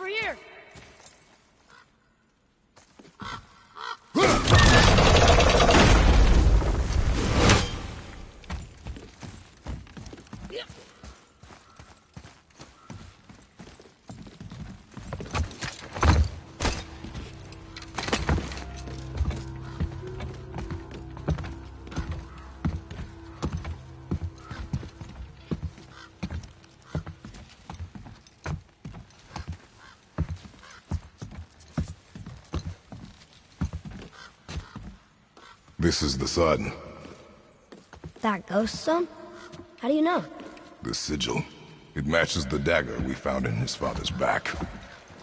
over here! This is the sun. That ghost stone? How do you know? The sigil. It matches the dagger we found in his father's back.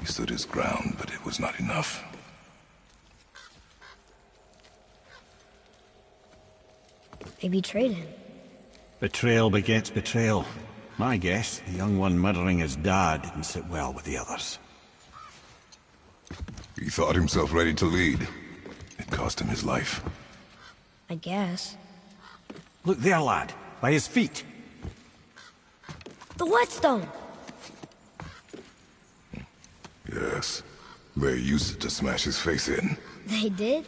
He stood his ground, but it was not enough. They betrayed him. Betrayal begets betrayal. My guess, the young one murdering his dad didn't sit well with the others. He thought himself ready to lead. It cost him his life. I guess. Look there, lad. By his feet. The whetstone! Yes. They used it to smash his face in. They did?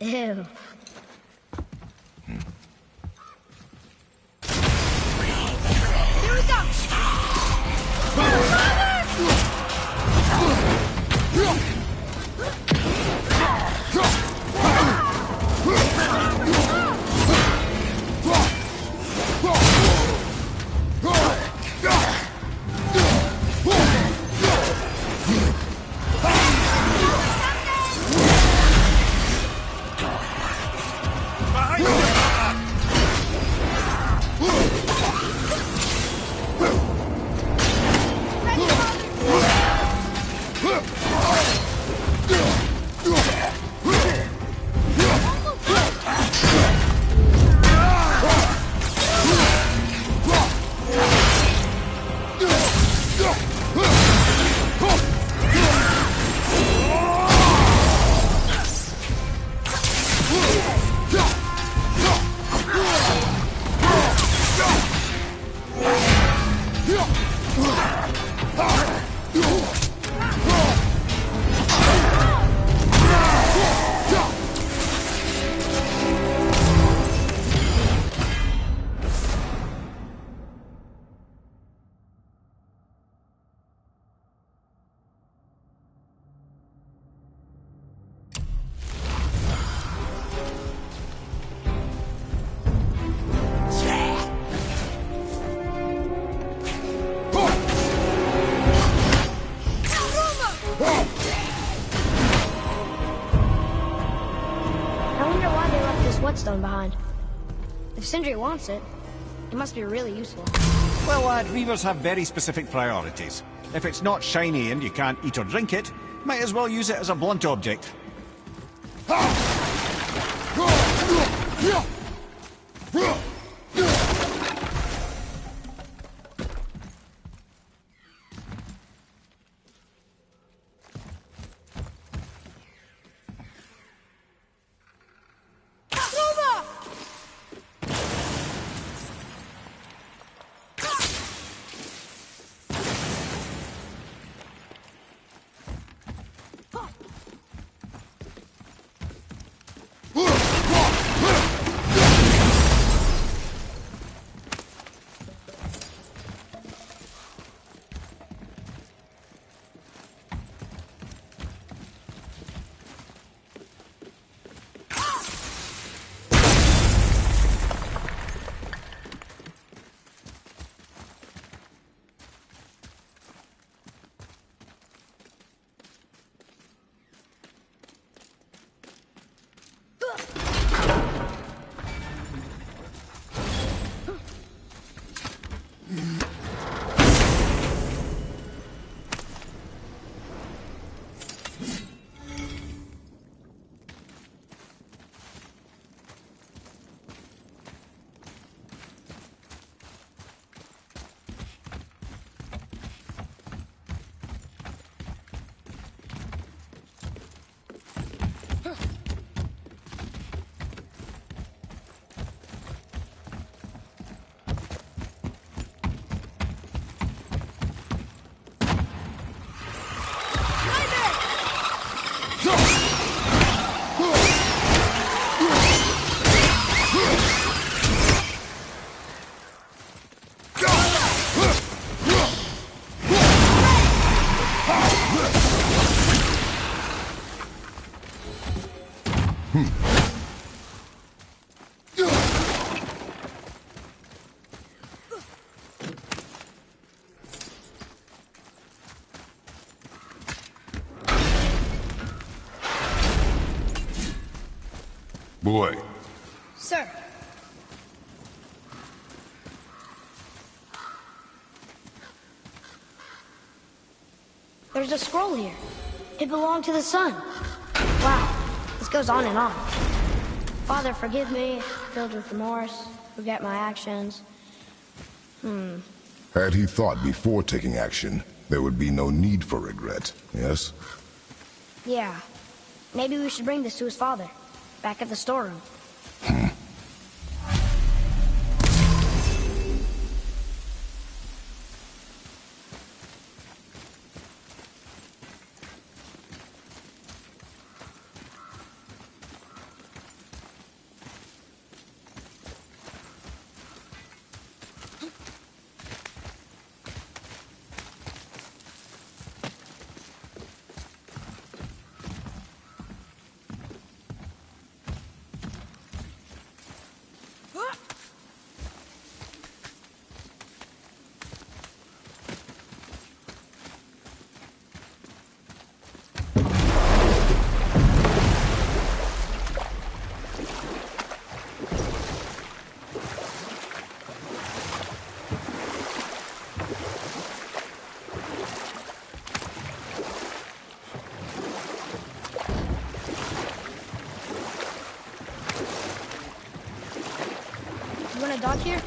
Ew. Here we go! Whetstone behind. If Sindri wants it, it must be really useful. Well, lad, reavers have very specific priorities. If it's not shiny and you can't eat or drink it, might as well use it as a blunt object. Boy. Sir. There's a scroll here. It belonged to the sun. Wow, this goes on and on. Father, forgive me, filled with remorse, forget my actions. Had he thought before taking action, there would be no need for regret, yes? Yeah. Maybe we should bring this to his father, back at the storeroom. You want a dock here?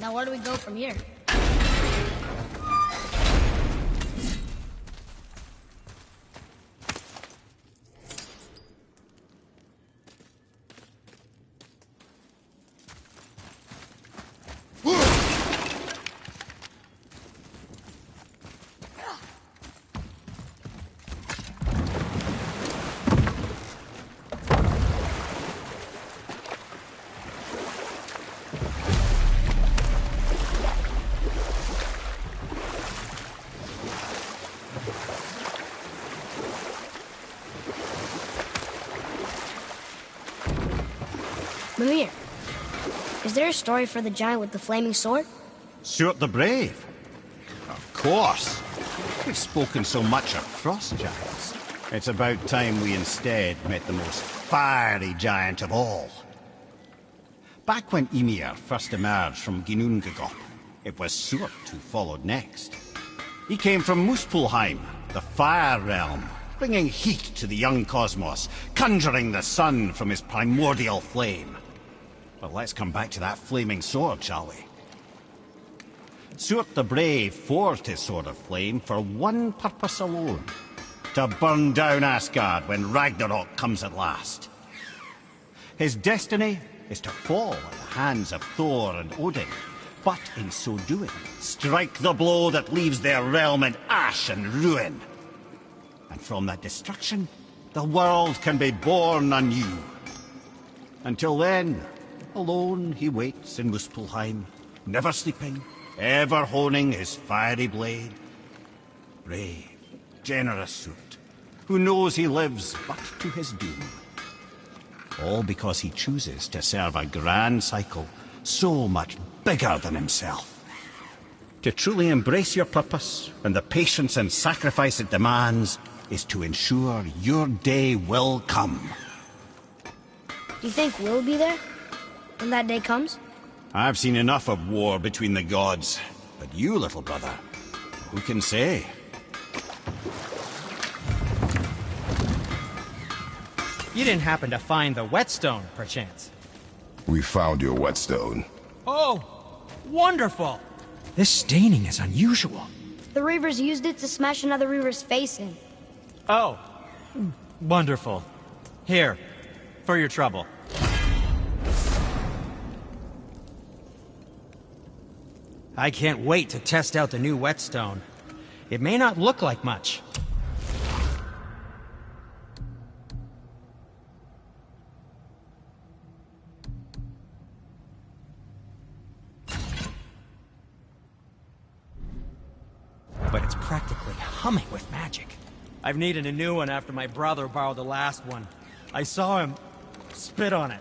Now where do we go from here? Mimir, is there a story for the giant with the flaming sword? Suort the Brave? Of course. We've spoken so much of frost giants. It's about time we instead met the most fiery giant of all. Back when Ymir first emerged from Ginnungagap, it was Suort who followed next. He came from Muspelheim, the Fire Realm, bringing heat to the young cosmos, conjuring the sun from his primordial flame. But let's come back to that flaming sword, shall we? Suort the Brave forged his sword of flame for one purpose alone: to burn down Asgard when Ragnarok comes at last. His destiny is to fall at the hands of Thor and Odin, but in so doing, strike the blow that leaves their realm in ash and ruin. And from that destruction, the world can be born anew. Until then, alone he waits in Muspelheim, never sleeping, ever honing his fiery blade. Brave, generous suit, who knows he lives but to his doom. All because he chooses to serve a grand cycle so much bigger than himself. To truly embrace your purpose and the patience and sacrifice it demands is to ensure your day will come. Do you think we'll be there when that day comes? I've seen enough of war between the gods, but you, little brother, who can say? You didn't happen to find the whetstone, perchance? We found your whetstone. Oh, wonderful! This staining is unusual. The Reavers used it to smash another Reaver's face in. Oh, wonderful. Here, for your trouble. I can't wait to test out the new whetstone. It may not look like much. But it's practically humming with magic. I've needed a new one after my brother borrowed the last one. I saw him spit on it.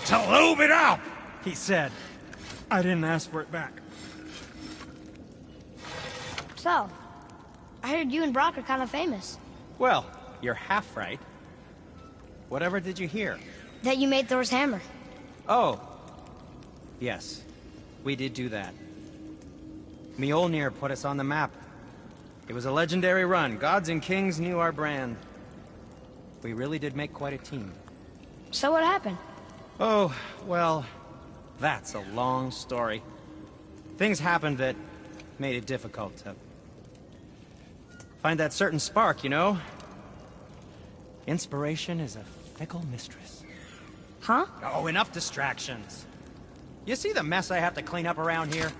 "To lube it up!" he said. I didn't ask for it back. So, I heard you and Brock are kind of famous. Well, you're half right. Whatever did you hear? That you made Thor's hammer. Oh. Yes, we did do that. Mjolnir put us on the map. It was a legendary run. Gods and kings knew our brand. We really did make quite a team. So what happened? Oh, well, that's a long story. Things happened that made it difficult to find that certain spark, you know? Inspiration is a fickle mistress. Huh? Oh, enough distractions. You see the mess I have to clean up around here?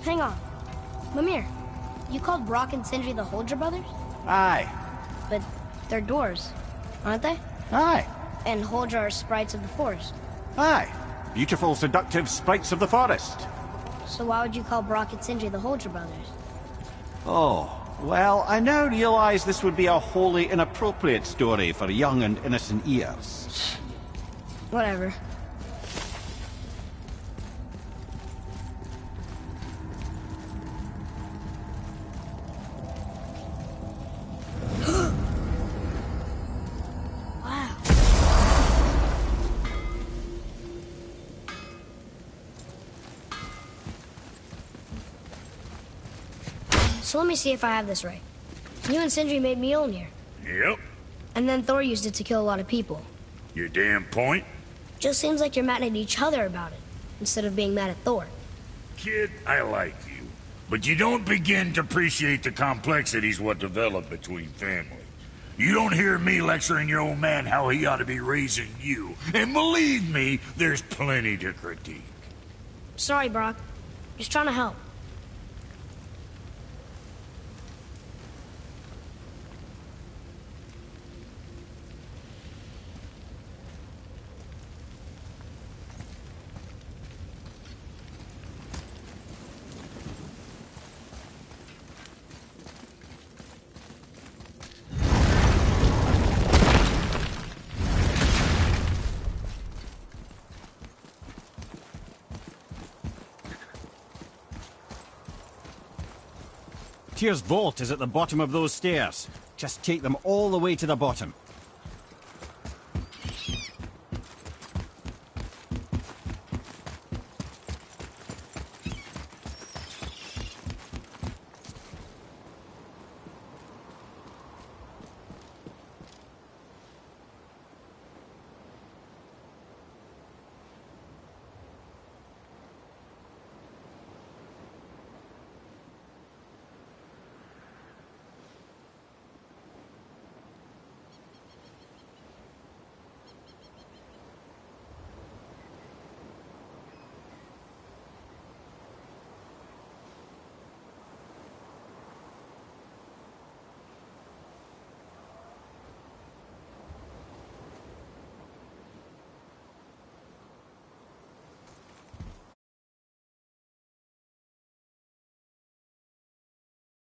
Hang on. Mimir, you called Brock and Sindri the Holdra brothers? Aye. But they're dwarves, aren't they? Aye. And Holdra are sprites of the forest. Aye. Beautiful, seductive sprites of the forest. So why would you call Brock and Sindri the Holdra brothers? Oh, well, I now realize this would be a wholly inappropriate story for young and innocent ears. Whatever. Wow. So let me see if I have this right. You and Sindri made Mjolnir, Yep. and then Thor used it to kill a lot of people. Your damn point? Just seems like you're mad at each other about it, instead of being mad at Thor. Kid, I like you. But you don't begin to appreciate the complexities what develop between families. You don't hear me lecturing your old man how he ought to be raising you. And believe me, there's plenty to critique. Sorry, Brock. Just trying to help. Tyr's vault is at the bottom of those stairs. Just take them all the way to the bottom.